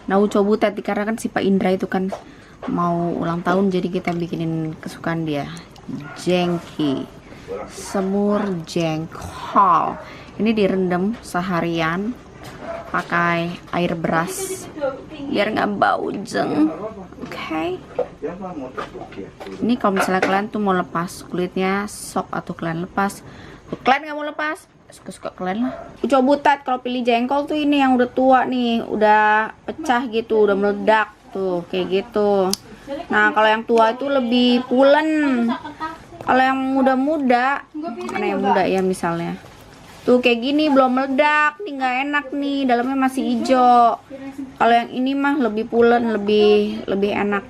Nauco butet, dikarenakan si Pak Indra itu kan mau ulang tahun, jadi kita bikinin kesukaan dia, jengki, semur jengkol. Ini direndam seharian pakai air beras biar nggak bau jeng. Oke. Ini kalau misalnya kalian tuh mau lepas kulitnya, sok atau kalian lepas. Tuh, kalian nggak mau lepas, suka-suka kalian lah. Uco butet kalau pilih jengkol tuh ini yang udah tua nih, udah pecah gitu, udah meledak tuh kayak gitu. Nah kalau yang tua itu lebih pulen. Kalau yang muda-muda, mana yang muda ya misalnya, tuh kayak gini belum meledak nih, nggak enak nih, dalamnya masih hijau. Kalau yang ini mah lebih pulen, lebih enak.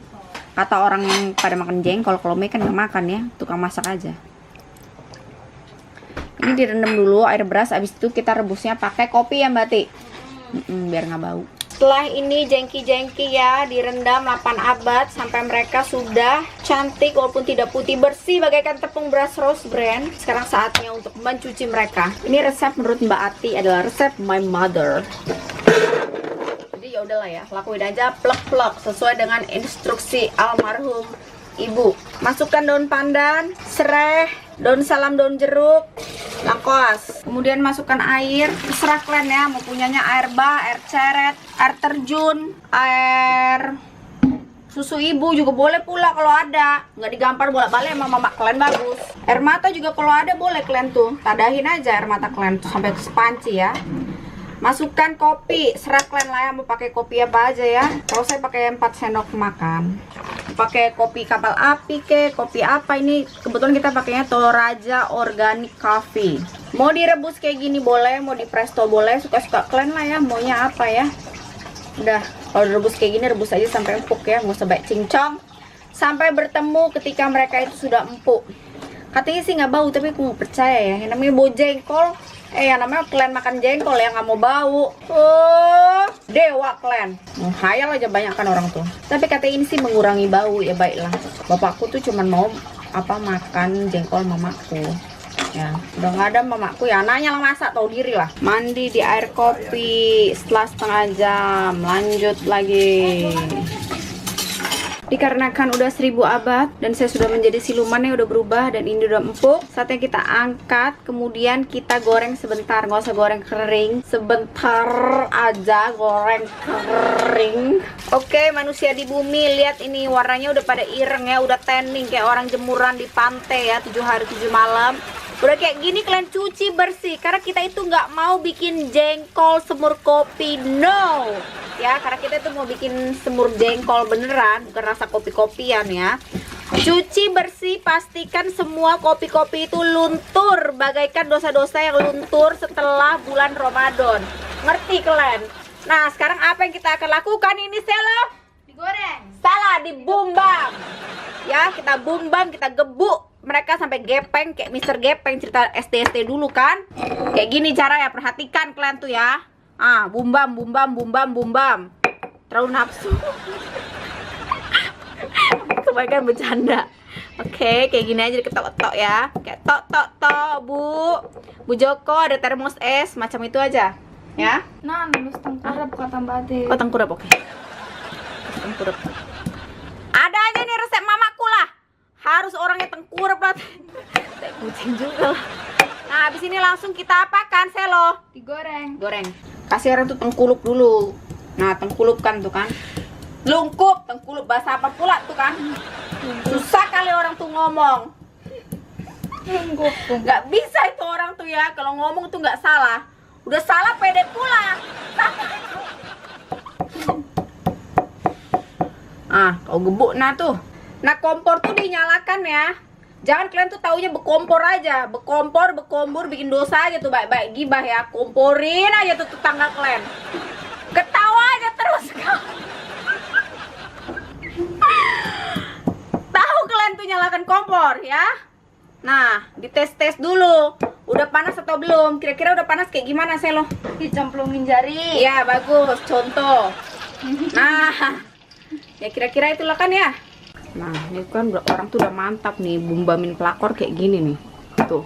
Kata orang yang pada makan jengkol, kalau Mei kan nggak makan ya, tukang masak aja. Ini direndam dulu air beras, abis itu kita rebusnya pakai kopi ya Mbak Ti, biar nggak bau. Setelah ini jengki-jengki ya direndam 8 abad sampai mereka sudah cantik walaupun tidak putih bersih bagaikan tepung beras Rose Brand. Sekarang saatnya untuk mencuci mereka. Ini resep menurut Mbak Ati adalah resep my mother. Jadi ya udahlah ya, lakuin aja plek-plek sesuai dengan instruksi almarhum ibu. Masukkan daun pandan, serai, daun salam, daun jeruk, lengkuas. Kemudian masukkan air, terserah kalian ya, mau punyanya air bah, air ceret, air terjun, air susu ibu juga boleh pula kalau ada. Nggak digampar bolak-balik sama mama kalian, bagus. Air mata juga kalau ada boleh kalian tuh, tadahin aja air mata kalian tuh sampai ke sepanci ya. Masukkan kopi, serah kalian lah ya mau pakai kopi apa aja ya. Kalau saya pakai 4 sendok makan. Pakai kopi kapal api ke, kopi apa ini? Kebetulan kita pakainya Toraja Organic Coffee. Mau direbus kayak gini boleh, mau di presto boleh, suka-suka kalian lah ya, maunya apa ya. Udah, kalau direbus kayak gini rebus aja sampai empuk ya, nggak usah baik cincong. Sampai bertemu ketika mereka itu sudah empuk. Katanya sih nggak bau, tapi aku nggak percaya ya. Yang namanya bau jengkol, yang namanya kalian makan jengkol ya nggak mau bau. Oh, dewa kalian. Menghayal aja banyak kan orang tuh. Tapi katanya ini sih mengurangi bau ya, baiklah. Bapakku tuh cuman mau apa makan jengkol mamaku. Ya, udah nggak ada mamaku ya, anaknya lah masak, tahu diri lah. Mandi di air kopi setelah setengah jam, lanjut lagi. Dikarenakan udah 1000 abad dan saya sudah menjadi silumannya udah berubah dan ini udah empuk, saatnya kita angkat, kemudian kita goreng sebentar, nggak usah goreng kering, sebentar aja goreng kering. Oke, manusia di bumi, lihat ini warnanya udah pada ireng ya, udah tanning kayak orang jemuran di pantai ya, 7 hari 7 malam. Udah kayak gini kalian cuci bersih, karena kita itu nggak mau bikin jengkol semur kopi, no ya, karena kita itu mau bikin semur jengkol beneran, bukan rasa kopi-kopian ya. Cuci bersih, pastikan semua kopi-kopi itu luntur bagaikan dosa-dosa yang luntur setelah bulan Ramadan. Ngerti kalian? Nah sekarang apa yang kita akan lakukan ini Selo? Digoreng. Salah, dibumbam ya, kita bumbam, kita gebuk mereka sampai gepeng kayak Mr. Gepeng cerita SD dulu kan. Kayak gini cara ya, perhatikan kalian tuh ya. Bumbam, bumbam, bumbam, bumbam. Terlalu nafsu. Kebanyakan bercanda. Oke, kayak gini aja diketok-ketok ya. Kayak tok-tok-tok, Bu Joko ada termos es, macam itu aja. Ya. Nah, nulis tengkurap kata Mbak Ade. Oh, tengkurap, oke. Tengkurap. Ada aja nih resep mamaku lah. Harus orangnya tengkurap lah. Kayak kucing juga lah. Nah, habis ini langsung kita apakan, Selo? Digoreng. Goreng. Kasih orang tuh tengkulup dulu. Nah, tengkulupkan tuh kan. Lungkup, tengkulup, bahasa apa pula tuh kan. Susah kali orang tuh ngomong. Nggak bisa itu orang tuh ya, kalau ngomong tuh nggak salah. Udah salah pede pula. Kau gebuk nah tuh. Nah, kompor tuh dinyalakan ya. Jangan kalian tuh taunya bekompor aja, bekombur bikin dosa aja tuh, baik-baik gibah ya. Komporin aja tuh tetangga kalian. Ketawa aja terus kau. Tahu kalian tuh nyalakan kompor ya. Nah, dites-tes dulu. Udah panas atau belum? Kira-kira udah panas kayak gimana, Selo? Dicemplungin jari. Iya, bagus. Contoh. Nah, ya kira-kira itulah kan ya. Nah, ini kan orang tuh udah mantap nih bumbamin pelakor kayak gini nih. Tuh.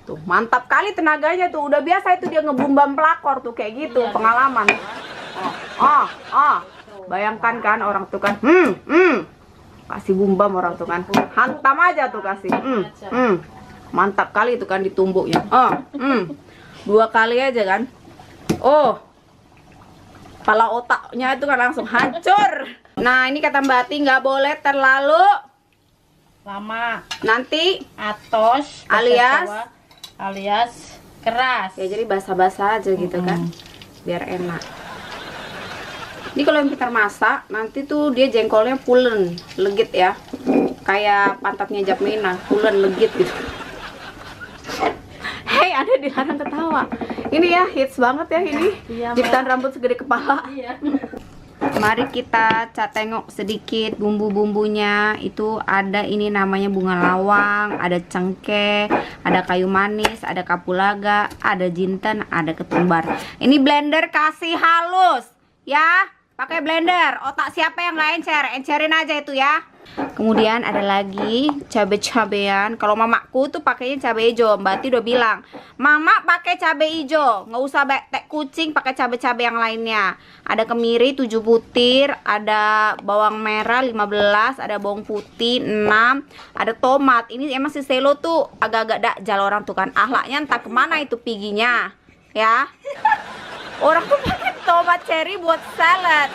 Tuh, mantap kali tenaganya tuh. Udah biasa itu dia ngebumbam pelakor tuh kayak gitu, pengalaman. Bayangkan kan orang tuh kan, kasih bumbam orang tuh kan, hantam aja tuh kasih, mantap kali itu kan ditumbuknya, 2 kali aja kan, kepala otaknya itu kan langsung hancur. Nah ini kata Mbak Ati nggak boleh terlalu lama, nanti atos alias keras ya, jadi basah-basah aja gitu kan, biar enak. Ini kalau yang kita masak nanti tuh dia jengkolnya pulen, legit ya, kayak pantatnya Japmena, pulen legit gitu. Hei, ada dilarang ketawa. Ini ya hits banget ya ini, jepitan rambut segede kepala. Mari kita tengok sedikit bumbu-bumbunya. Itu ada ini namanya bunga lawang, ada cengkeh, ada kayu manis, ada kapulaga, ada jinten, ada ketumbar. Ini blender kasih halus ya, pakai blender. Otak siapa yang nggak encer, encerin aja itu ya. Kemudian ada lagi cabai-cabean. Kalau mamaku tuh pakainya cabai hijau. Mbak Ati udah bilang, mama pakai cabai hijau, nggak usah tek kucing, pakai cabai-cabai yang lainnya. Ada kemiri 7 butir, ada bawang merah 15, ada bawang putih 6, ada tomat. Ini emang si Selo tuh agak-agak dakjal orang tuh kan, ahlaknya entah kemana itu piginya ya. Orang tuh pakai tomat cherry buat salad.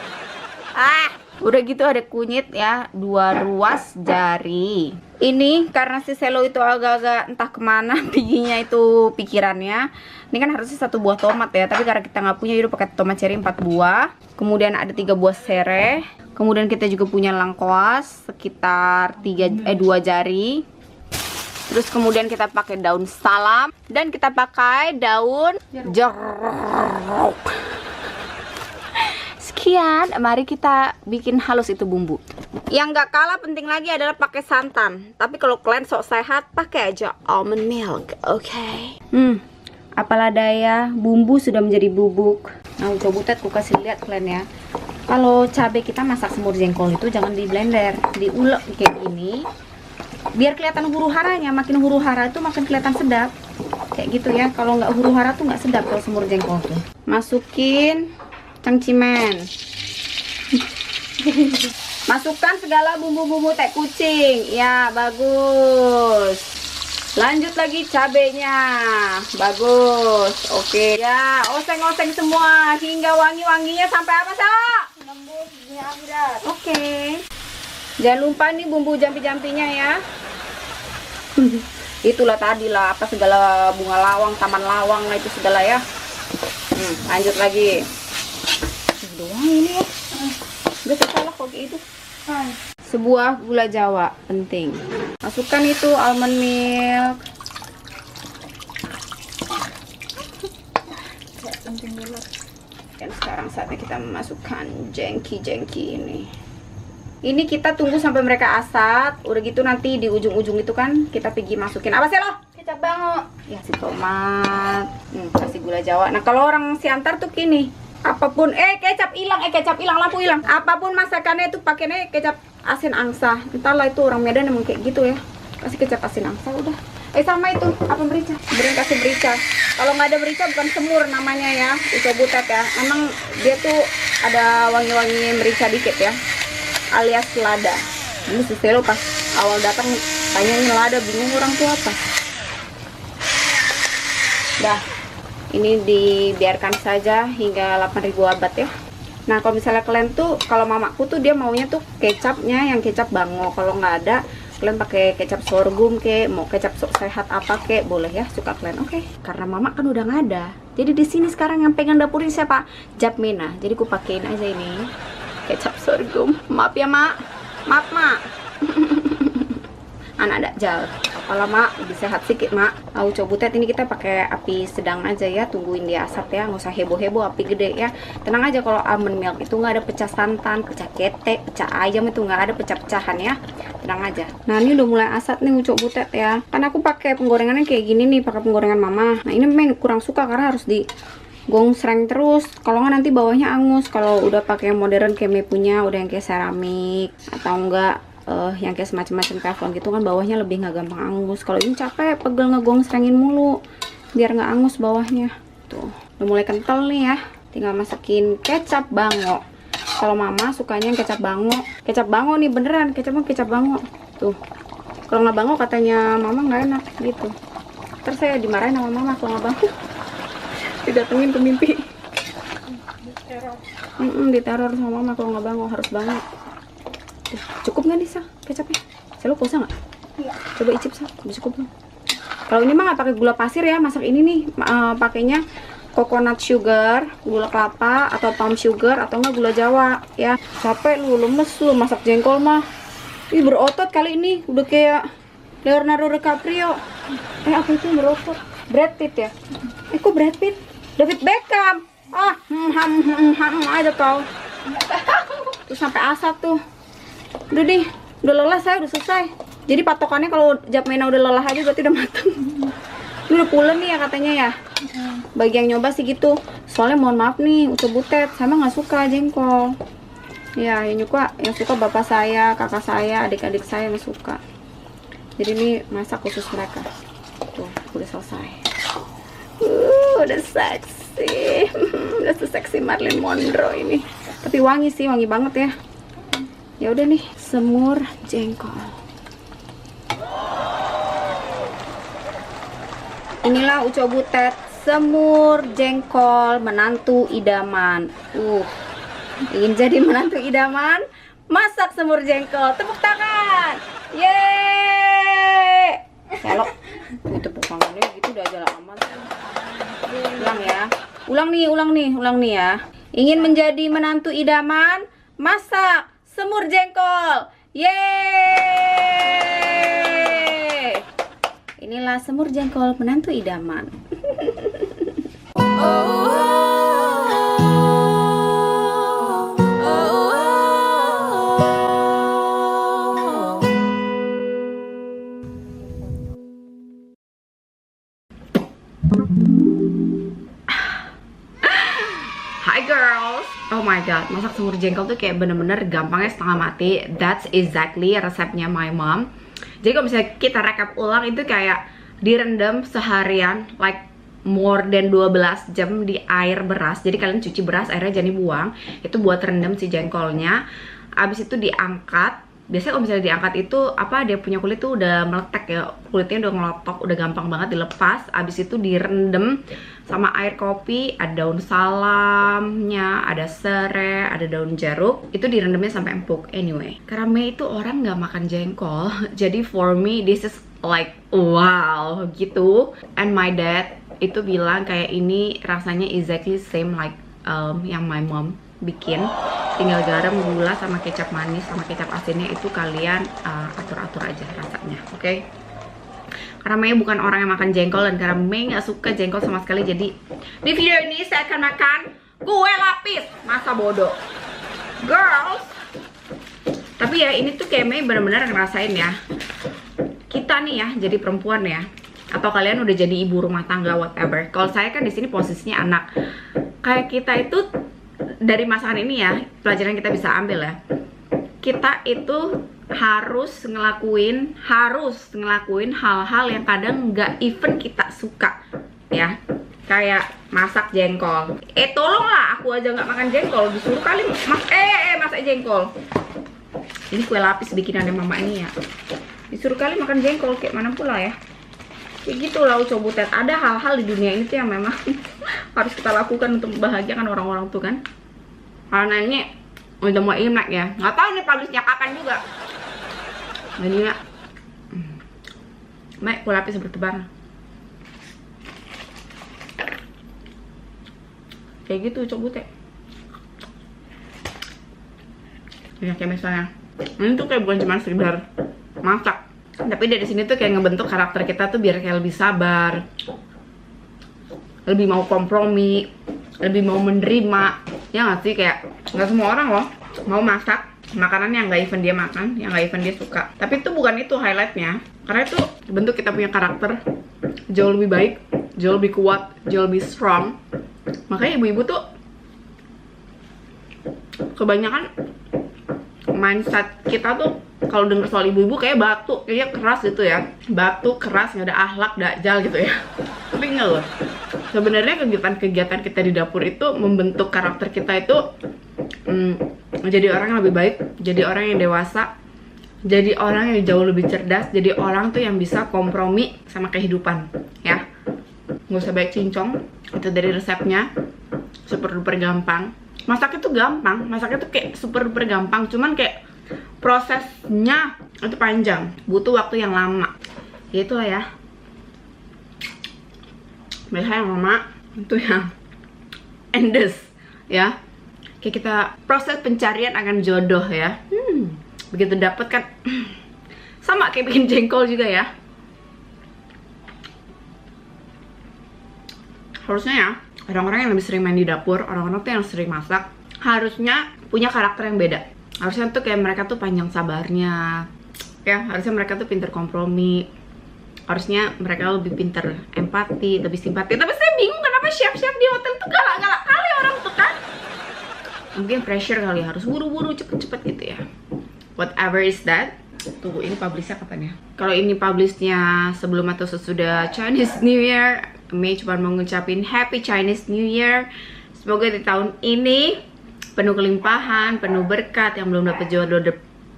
Udah gitu ada kunyit ya, 2 ruas jari. Ini karena si Selo itu agak-agak entah kemana piginya itu pikirannya. Ini kan harusnya 1 buah tomat ya, tapi karena kita nggak punya, jadi pakai tomat cherry 4 buah. Kemudian ada 3 buah sereh. Kemudian kita juga punya lengkuas sekitar 2 jari. Terus kemudian kita pakai daun salam dan kita pakai daun jeruk. Sekian, mari kita bikin halus itu bumbu. Yang gak kalah penting lagi adalah pakai santan. Tapi kalau kalian sok sehat, pakai aja almond milk, oke? Apalah daya, bumbu sudah menjadi bubuk. Nah, coba butet aku kasih lihat kalian ya. Kalau cabai kita masak semur jengkol itu jangan di blender, diulek kayak gini. Biar kelihatan huru haranya, makin huru hara itu makin kelihatan sedap. Kayak gitu ya. Kalau nggak huru hara tuh nggak sedap kalau semur jengkol tuh. Masukin cangcimen. Masukkan segala bumbu-bumbu teh kucing. Ya, bagus. Lanjut lagi cabenya. Bagus. Oke. Ya, oseng-oseng semua hingga wangi-wanginya sampai apa, Sala? Oke. Jangan lupa nih bumbu jampi-jampinya ya. Itulah tadi lah, apa segala bunga lawang, taman lawang, nah itu segala ya. Lanjut lagi. Doang ini ya. Gak salah kok kayak itu. Sebuah gula jawa penting. Masukkan itu almond milk. Penting dulu. Dan sekarang saatnya kita memasukkan jengki-jengki ini. Ini kita tunggu sampai mereka asat. Udah gitu nanti di ujung-ujung itu kan kita pergi masukin apa sih lo? Kecap bango. Ya si tomat. Kasih gula jawa. Nah kalau orang Siantar tuh gini, apapun kecap hilang, lampu hilang. Apapun masakannya itu pakainya kecap asin angsa. Entahlah itu orang Medan emang kayak gitu ya. Kasih kecap asin angsa udah. Sama itu apa merica? Beneran kasih merica. Kalau nggak ada merica bukan semur namanya ya. Itu butet ya. Emang dia tuh ada wangi-wangi merica dikit ya. Alias lada. Ini si Selo pas awal datang tanyain lada, bingung orang tua apa. Dah, ini dibiarkan saja hingga 8.000 abad ya. Nah kalau misalnya kalian tuh, kalau mamaku tuh dia maunya tuh kecapnya yang kecap bango. Kalau nggak ada, kalian pakai kecap sorghum kek, mau kecap sok sehat apa kek, boleh ya, suka kalian. Oke. Karena mama kan udah nggak ada, jadi di sini sekarang yang pegang dapur ini siapa? Japmena. Jadi aku pakein aja ini kecap sorghum. Maaf ya mak, maaf mak. Anak dakjal. Apalah mak, lebih sehat sedikit mak. Tahu cobutet ini kita pakai api sedang aja ya, tungguin dia asap ya, nggak usah heboh-heboh api gede ya. Tenang aja, kalau almond milk itu nggak ada pecah santan, pecah ketek, pecah ayam, itu nggak ada pecah-pecahan ya. Tenang aja. Nah ini udah mulai asap nih ucok butet ya. Kan aku pakai penggorengannya kayak gini nih, pakai penggorengan mama. Nah ini memang kurang suka karena harus di gongsreng terus, kalau nggak nanti bawahnya angus. Kalau udah pakai yang modern kayak Me punya, udah yang kayak seramik atau enggak yang kayak semacam-macam teflon gitu kan, bawahnya lebih nggak gampang angus. Kalau ini capek pegel ngegongsrengin mulu biar nggak angus bawahnya. Tuh udah mulai kental nih ya, tinggal masukin kecap bango. Kalau mama sukanya yang kecap bango. Kecap bango nih beneran, kecap bango. Tuh. Kalau nggak bango katanya mama nggak enak gitu. Terus saya dimarahin sama mama kalau nggak bango. Didatengin ke mimpi. Diteror sama mama kalau nggak bango, harus bango. Tuh, cukup nggak nih Sa kecapnya? Saya lupa usah nggak? Iya. Coba icip Sa, udah cukup belum? Kalau ini mah nggak pakai gula pasir ya, masak ini nih pakainya coconut sugar, gula kelapa atau palm sugar atau enggak gula Jawa ya. Capek lu, lemes lu masak jengkol mah. Ih berotot kali ini, udah kayak Leonardo DiCaprio. Apa itu yang berotot? Brad Pitt ya? Kok Brad Pitt? David Beckham. Aja kau. Tuh sampai asap tuh. Udah deh, udah lelah saya, udah selesai. Jadi patokannya kalau Japmena udah lelah aja berarti udah matang. Ini udah pulen nih ya katanya ya. Bagi yang nyoba sih gitu. Soalnya mohon maaf nih, ucap butet, saya mah nggak suka jengkol. Ya, yang suka bapak saya, kakak saya, adik-adik saya yang suka. Jadi ini masak khusus mereka. Tuh, udah selesai. Udah seksi. Udah seksi Marilyn Monroe ini. Tapi wangi sih, wangi banget ya. Ya udah nih, semur jengkol. Inilah ucap butet, semur jengkol menantu idaman. Ingin jadi menantu idaman? Masak semur jengkol. Tepuk tangan. Yeay. Selok. Ini tepuk tangannya gitu udah aja aman. Ulang ya. Ulang nih ya. Ingin menjadi menantu idaman? Masak semur jengkol. Yeay. Inilah semur jengkol menantu idaman. Hi girls. Oh my god, masak semur jengkol tuh kayak bener-bener gampangnya setengah mati. That's exactly resepnya my mom. Jadi kalau misalnya kita rekap ulang itu kayak direndam seharian, like more than 12 jam di air beras. Jadi kalian cuci beras, airnya jangan dibuang. Itu buat rendam si jengkolnya. Abis itu diangkat. Biasanya kalau misalnya diangkat itu dia punya kulit tuh udah meletek ya, kulitnya udah ngelotok, udah gampang banget dilepas. Abis itu direndam sama air kopi, ada daun salamnya, ada serai, ada daun jeruk. Itu direndamnya sampai empuk. Anyway, karena Mei itu orang nggak makan jengkol, jadi for me this is like wow gitu. And my dad itu bilang kayak ini rasanya exactly same like yang my mom bikin, tinggal garam, gula, sama kecap manis, sama kecap asinnya itu kalian atur-atur aja rasanya, oke? Karena Mei bukan orang yang makan jengkol dan karena Mei nggak suka jengkol sama sekali, jadi di video ini saya akan makan kue lapis. Masa bodoh, girls. Tapi ya ini tuh kayak Mei benar-benar ngerasain ya. Kita nih ya jadi perempuan ya, atau kalian udah jadi ibu rumah tangga whatever. Kalau saya kan di sini posisinya anak. Kayak kita itu dari masakan ini ya, pelajaran kita bisa ambil ya. Kita itu harus ngelakuin hal-hal yang kadang nggak even kita suka ya. Kayak masak jengkol. Tolonglah, aku aja nggak makan jengkol, disuruh kali masak jengkol. Ini kue lapis bikinannya mama ini ya. Disuruh kali makan jengkol, kayak mana pula ya. Kayak gitu lah ucap butet. Ada hal-hal di dunia ini tuh yang memang harus kita lakukan untuk membahagiakan orang-orang tuh kan. Karena ini udah mau Imlek ya, nggak tahu nih publishnya kapan juga. Jadi ya, Mek, kue lapis bertebar. Kayak gitu ucap butet. Ya kayak misalnya, ini tuh kayak bukan cuma sekedar masak, tapi dari sini tuh kayak ngebentuk karakter kita tuh biar kayak lebih sabar, lebih mau kompromi, lebih mau menerima. Ya nggak sih, kayak nggak semua orang loh mau masak makanan yang nggak even dia makan, yang nggak even dia suka. Tapi itu bukan itu highlightnya, karena itu bentuk kita punya karakter jauh lebih baik, jauh lebih kuat, jauh lebih strong. Makanya ibu-ibu tuh kebanyakan mindset kita tuh kalau denger soal ibu-ibu kayak batu, kayaknya keras gitu ya, batu keras, nggak ada akhlak, dajal gitu ya. Tapi enggak loh, sebenarnya kegiatan-kegiatan kita di dapur itu membentuk karakter kita itu jadi orang yang lebih baik, jadi orang yang dewasa, jadi orang yang jauh lebih cerdas, jadi orang tuh yang bisa kompromi sama kehidupan, ya. Nggak usah baik cincong, itu dari resepnya, super duper gampang. Masak itu gampang, masak itu kayak super duper gampang, cuman kayak prosesnya itu panjang, butuh waktu yang lama. Ya itulah ya. Biasanya yang lama itu yang endes, ya. Kayak kita proses pencarian akan jodoh ya. Begitu dapet kan sama kayak bikin jengkol juga ya. Harusnya ya orang-orang yang lebih sering main di dapur, orang-orang tuh yang sering masak, harusnya punya karakter yang beda. Harusnya tuh kayak mereka tuh panjang sabarnya, ya. Harusnya mereka tuh pinter kompromi, harusnya mereka lebih pinter empati, lebih simpati. Tapi saya bingung kenapa chef-chef di hotel tuh galak-galak kali orang tuh kan. Mungkin pressure kali, harus buru-buru cepet-cepet gitu ya. Whatever is that. Tunggu, ini publishnya kapan ya? Kalau ini publishnya sebelum atau sesudah Chinese New Year, Mei cuma mau ngucapin Happy Chinese New Year. Semoga di tahun ini penuh kelimpahan, penuh berkat. Yang belum dapat jodoh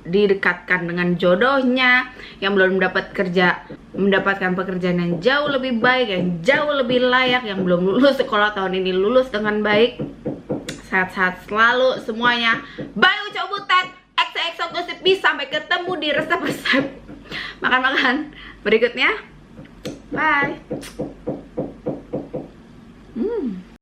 didekatkan dengan jodohnya, yang belum dapat kerja mendapatkan pekerjaan yang jauh lebih baik, yang jauh lebih layak, yang belum lulus sekolah tahun ini lulus dengan baik. Sehat-sehat selalu semuanya. Bye Ucok Butet, XOXO Gosip B. Sampai ketemu di resep-resep makan-makan berikutnya. Bye.